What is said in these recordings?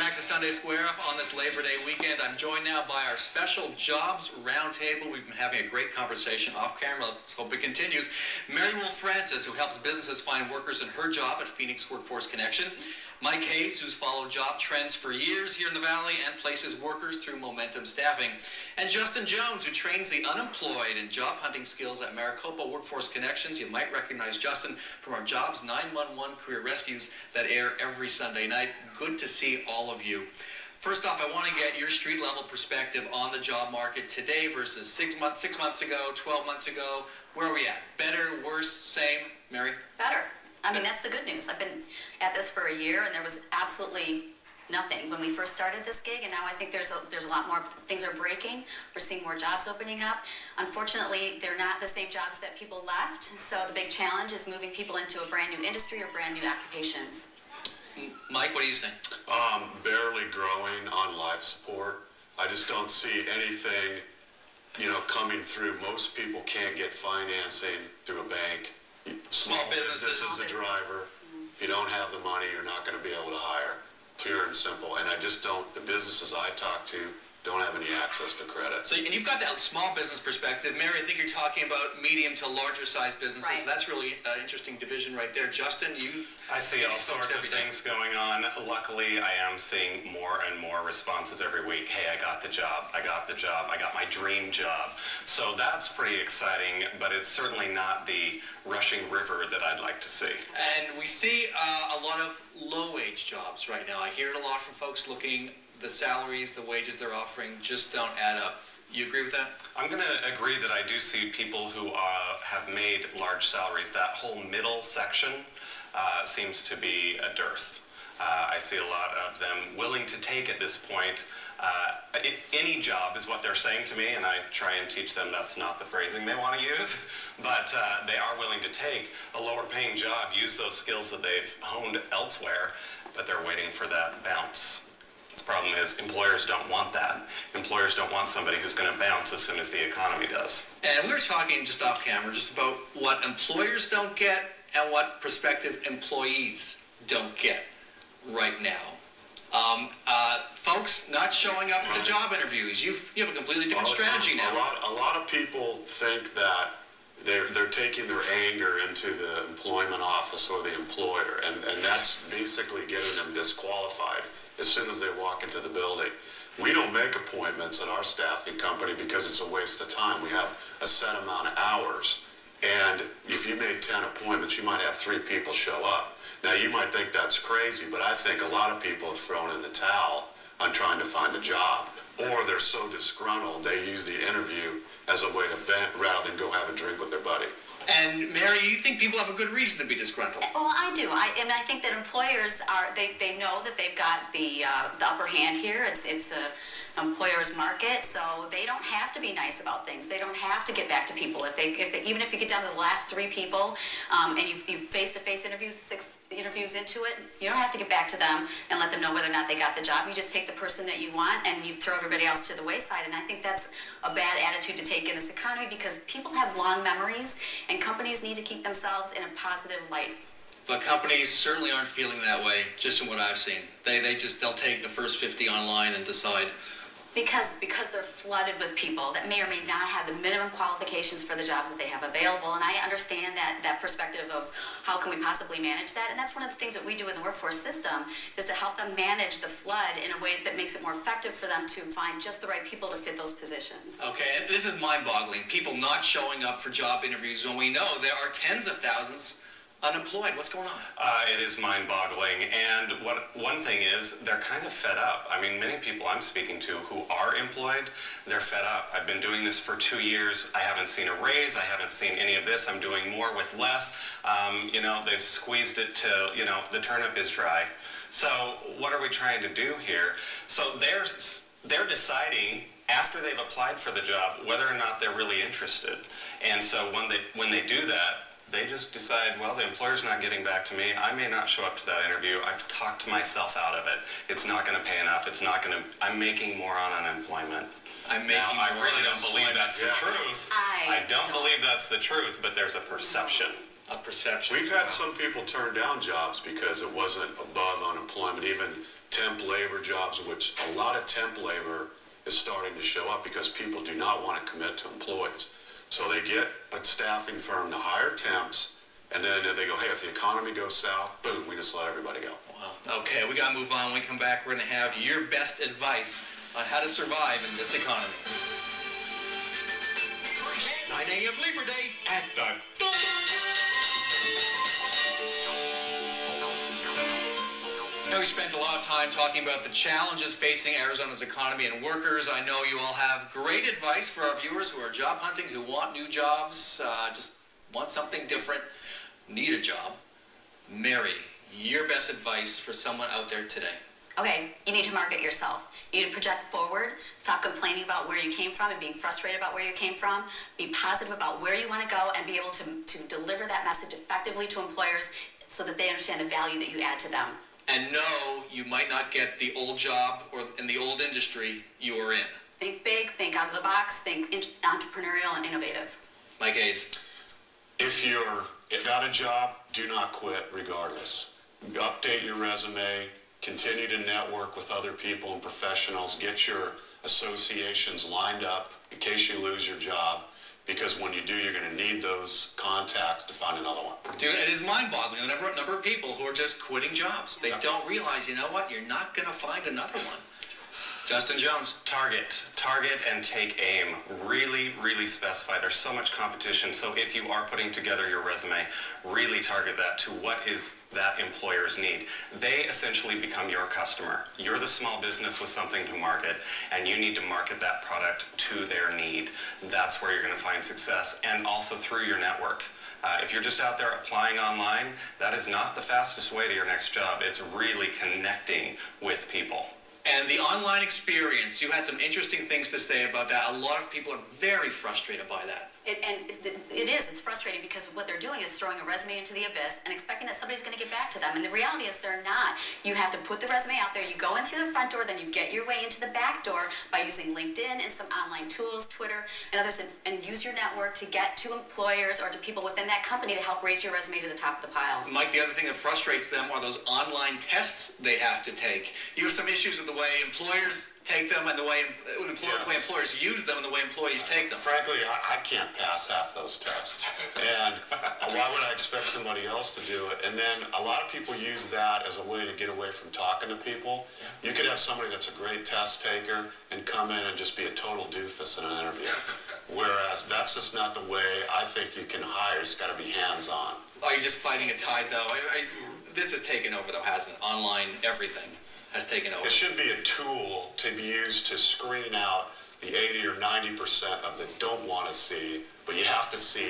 back to Sunday Square Up on this Labor Day weekend. I'm joined now by our special Jobs Roundtable. We've been having a great conversation off camera. Let's hope it continues. Mary Wolf Francis, who helps businesses find workers in her job at Phoenix Workforce Connection. Mike Hayes, who's followed job trends for years here in the Valley and places workers through Momentum Staffing. And Justin Jones, who trains the unemployed in job hunting skills at Maricopa Workforce Connections. You might recognize Justin from our Jobs 911 Career Rescues that air every Sunday night. Good to see all of you. First off, I want to get your street-level perspective on the job market today versus 6 months ago, 12 months ago. Where are we at? Better, worse, same? Mary? Better. I mean, that's the good news. I've been at this for a year, and there was absolutely nothing when we first started this gig, and now I think there's a lot more. Things are breaking. We're seeing more jobs opening up. Unfortunately, they're not the same jobs that people left, so the big challenge is moving people into a brand new industry or brand new occupations. Mike, what do you think? Barely growing on life support. I just don't see anything, coming through. Most people can't get financing through a bank. Small businesses. This is the driver. If you don't have the money, you're not going to be able to hire. Pure and simple. And I just don't, the businesses I talk to don't have any access to credit. So, and you've got that small business perspective. Mary, I think you're talking about medium to larger size businesses. Right. So that's really an interesting division right there. Justin, I see all sorts of things going on. Luckily, I am seeing more and more responses every week. Hey, I got the job. I got the job. I got my dream job. So that's pretty exciting, but it's certainly not the rushing river that I'd like to see. And we see a lot of low-wage jobs right now. I hear it a lot from folks looking. The salaries, the wages they're offering just don't add up. You agree with that? I'm going to agree that I do see people who have made large salaries. That whole middle section seems to be a dearth. I see a lot of them willing to take at this point. Any job is what they're saying to me, and I try and teach them that's not the phrasing they want to use, but they are willing to take a lower paying job, use those skills that they've honed elsewhere, but they're waiting for that bounce. The problem is employers don't want that. Employers don't want somebody who's going to bounce as soon as the economy does. And we were talking just off camera just about what employers don't get and what prospective employees don't get right now. Folks not showing up to job interviews. You have a completely different strategy now. A lot of people think that they're taking their anger into the employment office or the employer, and that's basically getting them disqualified as soon as they walk into the building. We don't make appointments at our staffing company because it's a waste of time. We have a set amount of hours, and if you made 10 appointments, you might have 3 people show up. Now, you might think that's crazy, but I think a lot of people have thrown in the towel on trying to find a job, or they're so disgruntled they use the interview as a way to vent rather than go have a drink with their buddy. And Mary, you think people have a good reason to be disgruntled? Well, I do. I think that employers they know that they've got the upper hand here. It's a employer's market, so they don't have to be nice about things. They don't have to get back to people. Even if you get down to the last 3 people, and you face-to-face interviews, 6 interviews into it, you don't have to get back to them and let them know whether or not they got the job. You just take the person that you want and you throw everybody else to the wayside. And I think that's a bad attitude to take in this economy because people have long memories and companies need to keep themselves in a positive light. But companies certainly aren't feeling that way, just from what I've seen. They'll take the first 50 online and decide. Because they're flooded with people that may or may not have the minimum qualifications for the jobs that they have available. And I understand that perspective of how can we possibly manage that. And that's one of the things that we do in the workforce system is to help them manage the flood in a way that makes it more effective for them to find just the right people to fit those positions. Okay, and this is mind-boggling. People not showing up for job interviews when we know there are tens of thousands unemployed. What's going on? It is mind-boggling, and one thing is they're kind of fed up. I mean, many people I'm speaking to who are employed, they're fed up. I've been doing this for 2 years. I haven't seen a raise. I haven't seen any of this. I'm doing more with less. They've squeezed it to, the turnip is dry. So what are we trying to do here? So they're deciding after they've applied for the job whether or not they're really interested. And so when they do that, they just decide, well, the employer's not getting back to me. I may not show up to that interview. I've talked myself out of it. It's not going to pay enough. I'm making more on unemployment. I really don't believe that's the truth. I don't believe that's the truth, but there's a perception. a perception. We've had some people turn down jobs because it wasn't above unemployment, even temp labor jobs, which a lot of temp labor is starting to show up because people do not want to commit to employees. So they get a staffing firm to hire temps, and then they go, hey, if the economy goes south, boom, we just let everybody go. Wow. Okay, we got to move on. When we come back, we're going to have your best advice on how to survive in this economy. 9 a.m. Labor Day at the Now, we spent a lot of time talking about the challenges facing Arizona's economy and workers. I know you all have great advice for our viewers who are job hunting, who want new jobs, just want something different, need a job. Mary, your best advice for someone out there today? Okay, you need to market yourself. You need to project forward, stop complaining about where you came from and being frustrated about where you came from, be positive about where you want to go, and be able to deliver that message effectively to employers so that they understand the value that you add to them. And no, you might not get the old job or in the old industry you are in. Think big, think out of the box, think entrepreneurial and innovative. Mike Hayes. If you're got a job, do not quit regardless. Update your resume, continue to network with other people and professionals, get your associations lined up in case you lose your job, because when you do, you're going to need those contacts to find another one. Dude, it is mind-boggling, the number of people who are just quitting jobs. They don't realize, you know what, you're not going to find another one. Justin Jones. Target and take aim. Really, really specify. There's so much competition. So if you are putting together your resume, really target that to what is that employer's need. They essentially become your customer. You're the small business with something to market, and you need to market that product to their need. That's where you're going to find success, and also through your network. If you're just out there applying online, that is not the fastest way to your next job. It's really connecting with people. And the online experience, you had some interesting things to say about that. A lot of people are very frustrated by that. It's frustrating because what they're doing is throwing a resume into the abyss and expecting that somebody's going to get back to them. And the reality is they're not. You have to put the resume out there, you go in through the front door, then you get your way into the back door by using LinkedIn and some online tools, Twitter and others, and use your network to get to employers or to people within that company to help raise your resume to the top of the pile. Mike, the other thing that frustrates them are those online tests they have to take. You have some issues with the way employers take them and the way employers use them and the way employees take them. Frankly, I can't pass half those tests. And why would I expect somebody else to do it? And then a lot of people use that as a way to get away from talking to people. You could have somebody that's a great test taker and come in and just be a total doofus in an interview. Whereas that's just not the way I think you can hire. It's got to be hands-on. Are you just fighting a tide, though? This has taken over, though, hasn't it? Online everything has taken over. It should be a tool to be used to screen out the 80 or 90% of the don't want to see, but you have to see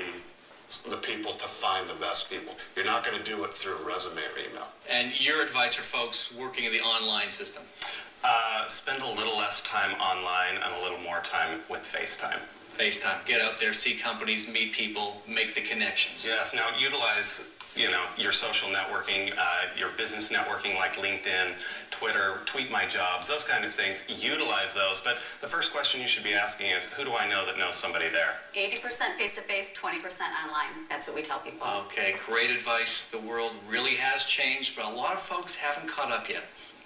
the people to find the best people. You're not going to do it through a resume or email. And your advice for folks working in the online system? Spend a little less time online and a little more time with FaceTime. FaceTime. Get out there, see companies, meet people, make the connections. Yes. Now utilize, your social networking, your business networking like LinkedIn, Twitter, Tweet My Jobs, those kind of things. Utilize those. But the first question you should be asking is, who do I know that knows somebody there? 80% face-to-face, 20% online. That's what we tell people. Okay, great advice. The world really has changed, but a lot of folks haven't caught up yet.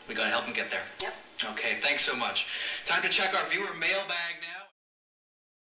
We got to help them get there. Yep. Okay, thanks so much. Time to check our viewer mailbag now.